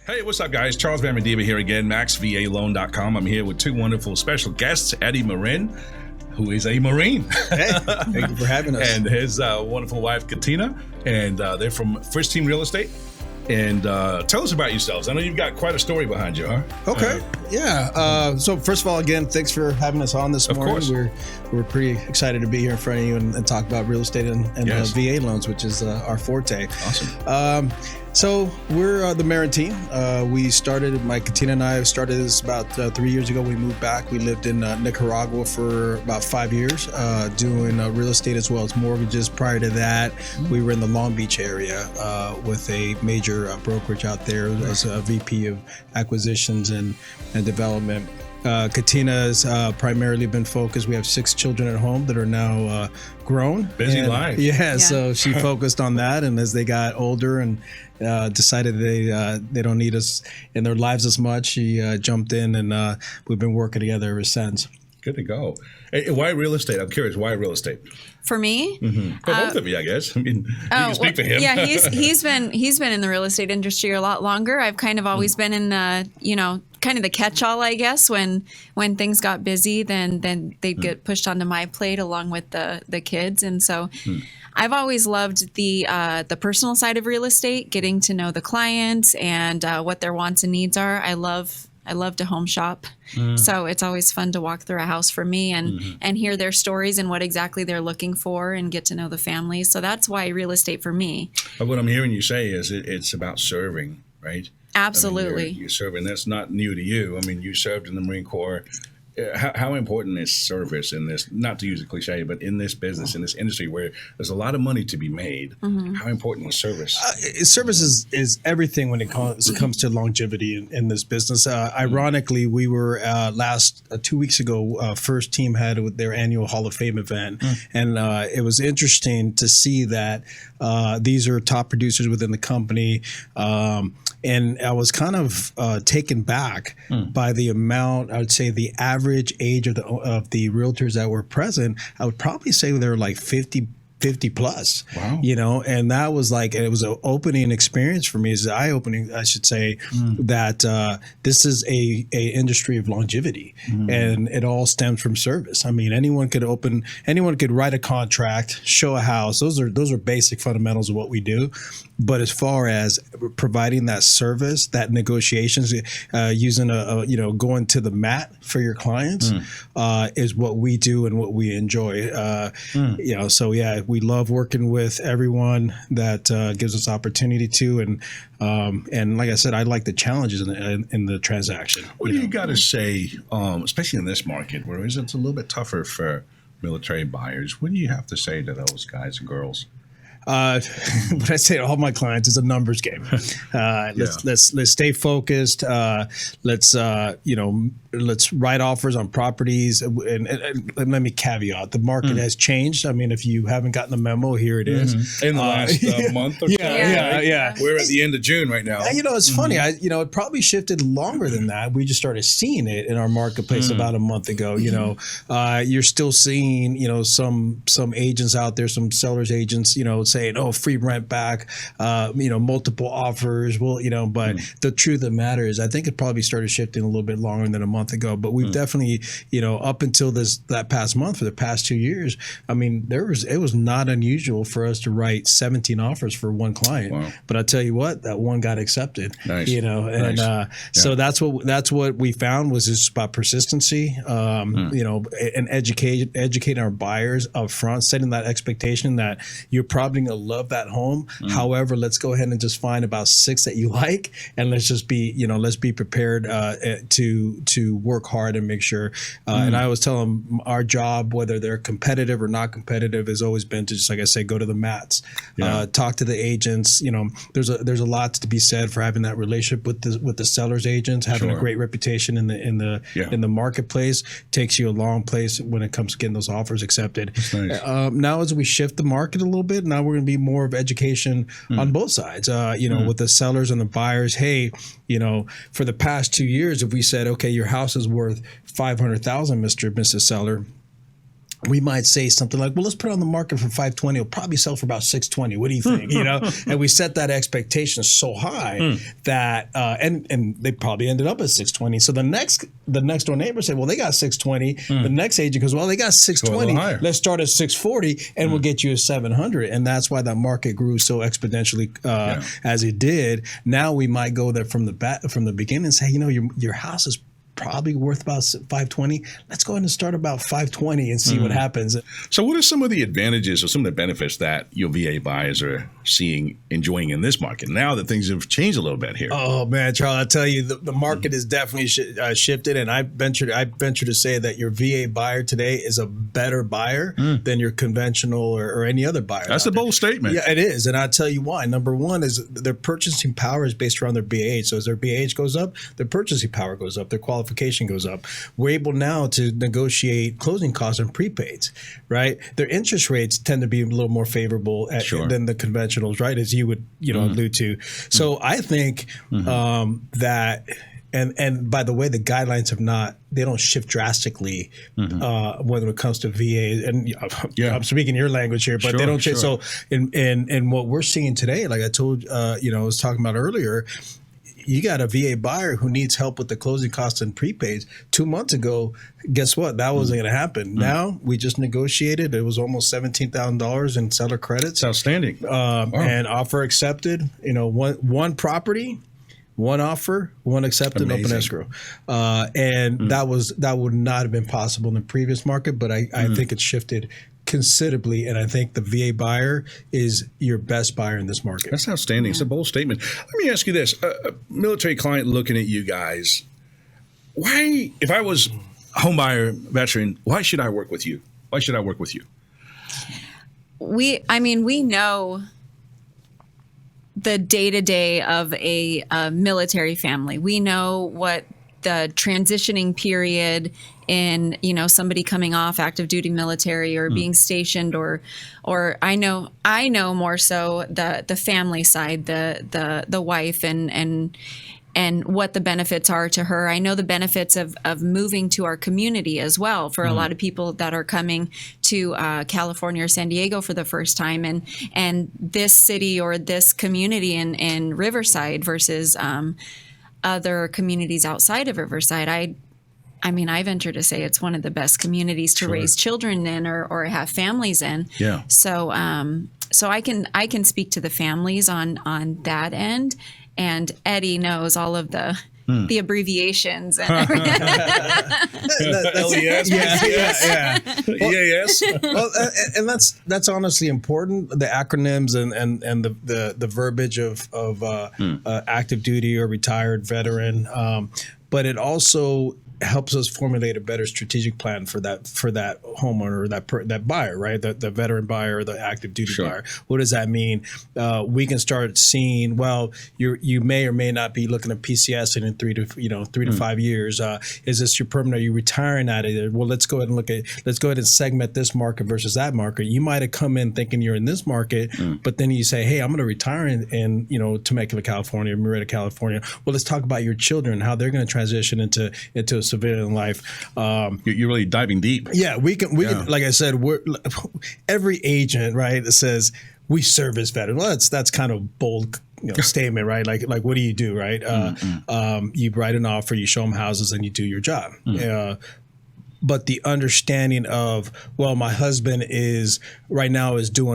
Hey, what's up, guys? Charles Vamadeva here again, MaxVALoan.com. I'm here with two wonderful special guests, Eddy Marin, who is a Marine. Hey, thank you for having us. And his wonderful wife, Katina. And they're from First Team Real Estate. And tell us about yourselves. I know you've got quite a story behind you, huh? Okay. So first of all, again, thanks for having us on this morning. Of course. We're pretty excited to be here in front of you and talk about real estate and Yes. VA loans, which is our forte. Awesome. So we're the Marin team. Katina and I started this about 3 years ago. We moved back. We lived in Nicaragua for about 5 years, doing real estate as well as mortgages. Prior to that, we were in the Long Beach area with a major brokerage out there as a VP of acquisitions and development. Katina's primarily been focused. We have 6 children at home that are now grown. Busy life. Yeah, so she focused on that, and as they got older and decided they don't need us in their lives as much, she jumped in, and we've been working together ever since. Good to go. Hey, why real estate? I'm curious, why real estate? For me, For both of you, I guess. I mean, you can speak for him. Yeah, he's been in the real estate industry a lot longer. I've kind of always been in kind of the catch-all, I guess. When things got busy, then they'd get pushed onto my plate along with the kids, and so I've always loved the personal side of real estate, getting to know the clients and what their wants and needs are. I love to home shop. So it's always fun to walk through a house for me and hear their stories and what exactly they're looking for and get to know the families. So that's why real estate for me. But what I'm hearing you say is it's about serving, right? Absolutely. I mean, you're serving. That's not new to you. I mean, you served in the Marine Corps. How important is service in this, not to use a cliche, but in this business, in this industry where there's a lot of money to be made? How important is service? Service is everything when it comes to longevity in this business. Ironically, we were last 2 weeks ago, First Team had their annual Hall of Fame event. And it was interesting to see that these are top producers within the company. And I was kind of taken back by the amount, I would say the average age of the realtors that were present. I would probably say they were like 50 plus. Wow. And that was it was an opening experience for me. It's eye-opening, I should say, that this is a industry of longevity, and it all stems from service. I mean, anyone could write a contract, show a house. Those are basic fundamentals of what we do. But as far as providing that service, that negotiations, using going to the mat for your clients, is what we do and what we enjoy. So yeah, we love working with everyone that gives us opportunity to, and like I said, I like the challenges in the transaction. What do you got to say, especially in this market where it's a little bit tougher for military buyers? What do you have to say to those guys and girls? What I say to all my clients is a numbers game. Let's stay focused. Let's write offers on properties. And let me caveat: the market has changed. I mean, if you haven't gotten the memo, here it is. In the last month or so. Yeah. We're at the end of June right now. It's funny. It probably shifted longer than that. We just started seeing it in our marketplace about a month ago. You're still seeing some agents out there, some sellers agents, saying, "Oh, free rent back," multiple offers. But the truth of the matter is, I think it probably started shifting a little bit longer than a month ago. But we've definitely, up until that past month, for the past 2 years, I mean, it was not unusual for us to write 17 offers for one client. Wow. But I tell you what, that one got accepted. Nice. So that's what we found was just about persistency. And educating our buyers up front, setting that expectation that you're probably going to love that home. However, let's go ahead and just find about 6 that you like, and let's just be, let's be prepared to work hard and make sure. And I always tell them our job, whether they're competitive or not competitive, has always been to just, like I say, go to the mats, talk to the agents. There's a lot to be said for having that relationship with the seller's agents, having a great reputation in the marketplace takes you a long place when it comes to getting those offers accepted. Nice. Now, as we shift the market a little bit, now we're going to be more of education on both sides. With the sellers and the buyers. Hey, for the past 2 years, if we said, okay, your house is worth $500,000, Mr. and Mrs. Seller, we might say something like, well, let's put it on the market for 520. It'll probably sell for about 620. What do you think? And we set that expectation so high that, and they probably ended up at 620. So the next door neighbor said, well, they got 620. The next agent goes, well, they got 620. Let's start at 640 and we'll get you a 700. And that's why that market grew so exponentially as it did. Now we might go there from the beginning and say, your house is probably worth about 520. Let's go ahead and start about 520 and see what happens. So what are some of the advantages or some of the benefits that your VA buyers are enjoying in this market now that things have changed a little bit here? Oh man, Charles, I tell you, the market has definitely shifted, and I venture to say that your VA buyer today is a better buyer than your conventional or any other buyer. That's a bold statement. Yeah, it is, and I'll tell you why. Number one is their purchasing power is based around their BAH. So as their BAH goes up, their purchasing power goes up, their qualification goes up. We're able now to negotiate closing costs and prepaids, right? Their interest rates tend to be a little more favorable than the conventionals, right? As you would, allude to. So I think that, and by the way, the guidelines they don't shift drastically when it comes to VA. And I'm speaking your language here, but they don't change. So in what we're seeing today, like I told, I was talking about earlier, you got a VA buyer who needs help with the closing costs and prepaids. 2 months ago, guess what? That wasn't going to happen. Now we just negotiated. It was almost $17,000 in seller credits. It's outstanding. And offer accepted. One property, one offer, one accepted, open escrow. And that would not have been possible in the previous market, but I think it's shifted considerably, and I think the VA buyer is your best buyer in this market. That's outstanding. It's a bold statement. Let me ask you this. A military client looking at you guys, why, if I was a homebuyer veteran, why should I work with you? Why should I work with you? We know the day-to-day of a military family. We know what the transitioning period in, somebody coming off active duty military or being stationed or I know more so the family side, the wife and what the benefits are to her. I know the benefits of moving to our community as well for a lot of people that are coming to California or San Diego for the first time, and this city or this community in Riverside versus other communities outside of Riverside. I venture to say it's one of the best communities to raise children in or have families in. Yeah. So I can speak to the families on that end, and Eddy knows all of the abbreviations and everything. LES, EAS. Well, and that's honestly important. The acronyms and the verbiage of active duty or retired veteran, but it also helps us formulate a better strategic plan for that homeowner, or that buyer, right? The veteran buyer, or the active duty buyer. What does that mean? We can start seeing, well, you may or may not be looking at PCS in 3 to 5 years. Is this your permanent? Are you retiring out of it? Well, let's go ahead and segment this market versus that market. You might have come in thinking you're in this market, but then you say, hey, I'm going to retire in Temecula, California, Murrieta, California. Well, let's talk about your children, how they're going to transition into a civilian life. You're really diving deep. Yeah, we can. Like I said, every agent, right, that says we service veterans. Well, that's kind of bold statement, right? Like what do you do, right? You write an offer, you show them houses, and you do your job. But the understanding of, well, my husband is doing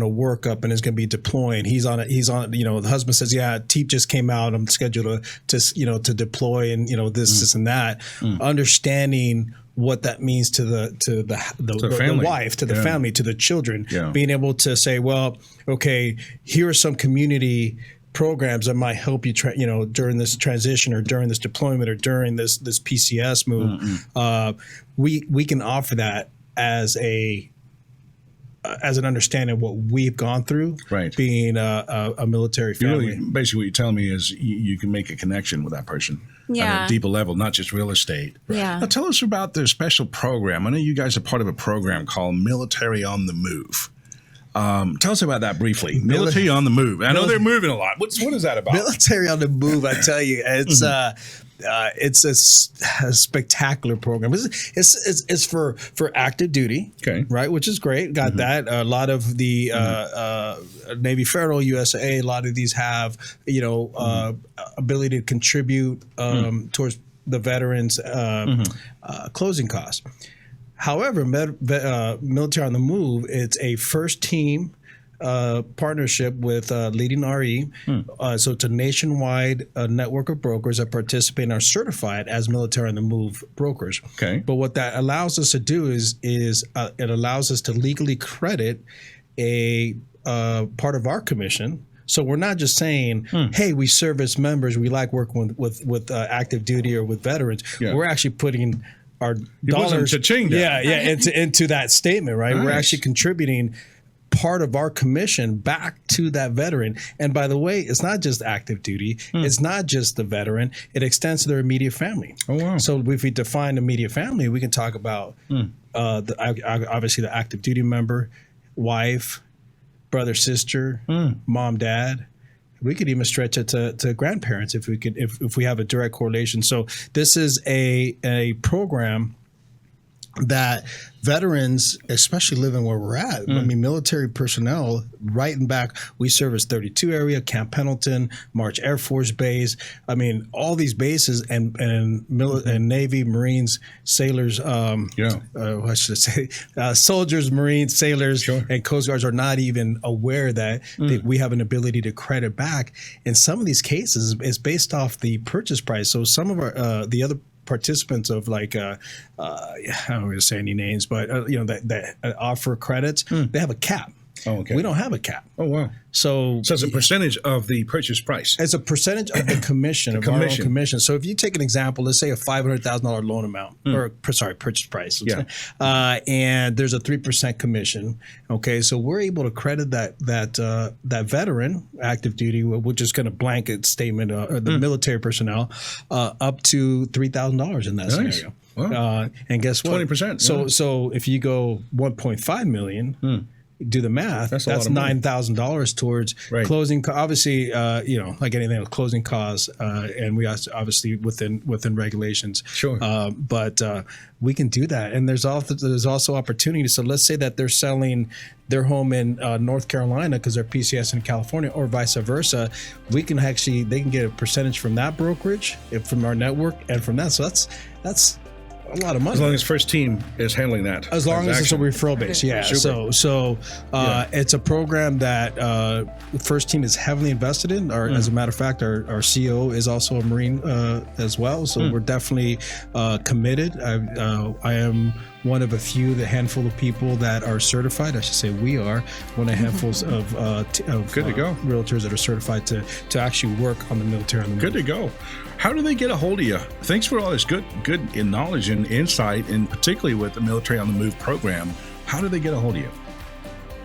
a workup and is going to be deploying. He's on. The husband says, yeah, TEEP just came out. I'm scheduled to deploy and this and that. Understanding what that means to the wife, to the family, to the children. Being able to say, well, okay, here are some community programs that might help you, during this transition or during this deployment or during this PCS move. We can offer that as an understanding of what we've gone through, right? Being a military family. Basically, what you're telling me is you can make a connection with that person at a deeper level, not just real estate. Yeah. Now, tell us about the special program. I know you guys are part of a program called Military on the Move. Tell us about that briefly. Military on the Move. I know they're moving a lot. What is that about? Military on the Move, I tell you, it's it's a spectacular program. It's for active duty, Okay. right? Which is great. Got that. A lot of the Navy Federal, USA, a lot of these have ability to contribute towards the veterans' closing costs. However, Military on the Move, it's a first team partnership with leading RE. So it's a nationwide network of brokers that participate and are certified as Military on the Move brokers. Okay. But what that allows us to do is it allows us to legally credit a part of our commission. So we're not just saying, hey, we service members, we like working with active duty or with veterans. Yeah. We're actually putting our dollars into that statement, right? Nice. We're actually contributing part of our commission back to that veteran. And by the way, it's not just active duty. It's not just the veteran. It extends to their immediate family. Oh, wow. So if we define immediate family, we can talk about obviously the active duty member, wife, brother, sister, mom, dad. We could even stretch it to grandparents if we have a direct correlation. So this is a program that veterans, especially living where we're at, I mean, military personnel, right and back, we service 32 area, Camp Pendleton, March Air Force Base. I mean, all these bases and Navy, Marines, sailors, what should I say, soldiers, Marines, sailors, and Coast Guards are not even aware that we have an ability to credit back. In some of these cases, it's based off the purchase price. So some of our the other participants of like I don't want to say any names, but that offer credits, they have a cap. Oh, okay. We don't have a cap. Oh, wow. So it's a percentage of the purchase price. It's a percentage of the commission, our own commission. So if you take an example, let's say a $500,000 loan amount, or purchase price, and there's a 3% commission. Okay, so we're able to credit that veteran, active duty, we're just going to blanket statement, or the military personnel, up to $3,000 in that scenario. Wow. And guess what? 20%. So if you go 1.5 million. Do the math. That's $9,000 towards closing. Obviously, like anything with closing costs, and we obviously within regulations. Sure. But we can do that, and there's also opportunity. So let's say that they're selling their home in North Carolina because they're PCS in California, or vice versa. They can get a percentage from that brokerage, from our network, and from that. So that's a lot of money. As long as first team is handling that. As long as it's a referral base, yeah. Super. So it's a program that first team is heavily invested in. As a matter of fact, our CEO is also a Marine as well. So we're definitely committed. I am one of the handful of people that are certified. I should say we are one of the handfuls of good to go realtors that are certified to actually work on the military. Good to go. How do they get a hold of you? Thanks for all this good knowledge and insight, and particularly with the Military on the Move program. How do they get a hold of you?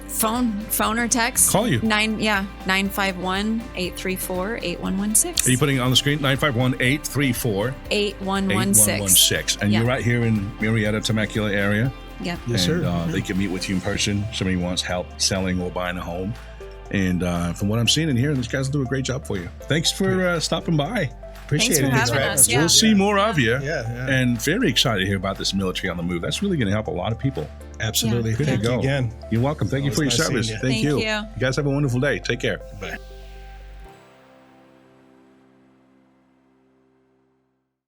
Phone or text. Call you. 951-834-8116. Are you putting it on the screen? 951-834-8116. And you're right here in Murrieta, Temecula area. Yep. Yes, sir. They can meet with you in person. Somebody wants help selling or buying a home. And from what I'm seeing and hearing, these guys will do a great job for you. Thanks for stopping by. Appreciate it. Thanks for having us. We'll see more of you. Yeah. And very excited to hear about this Military on the Move. That's really going to help a lot of people. Absolutely. Good to go. Again. You're welcome. Thank you for your service. Thank you. You guys have a wonderful day. Take care. Bye.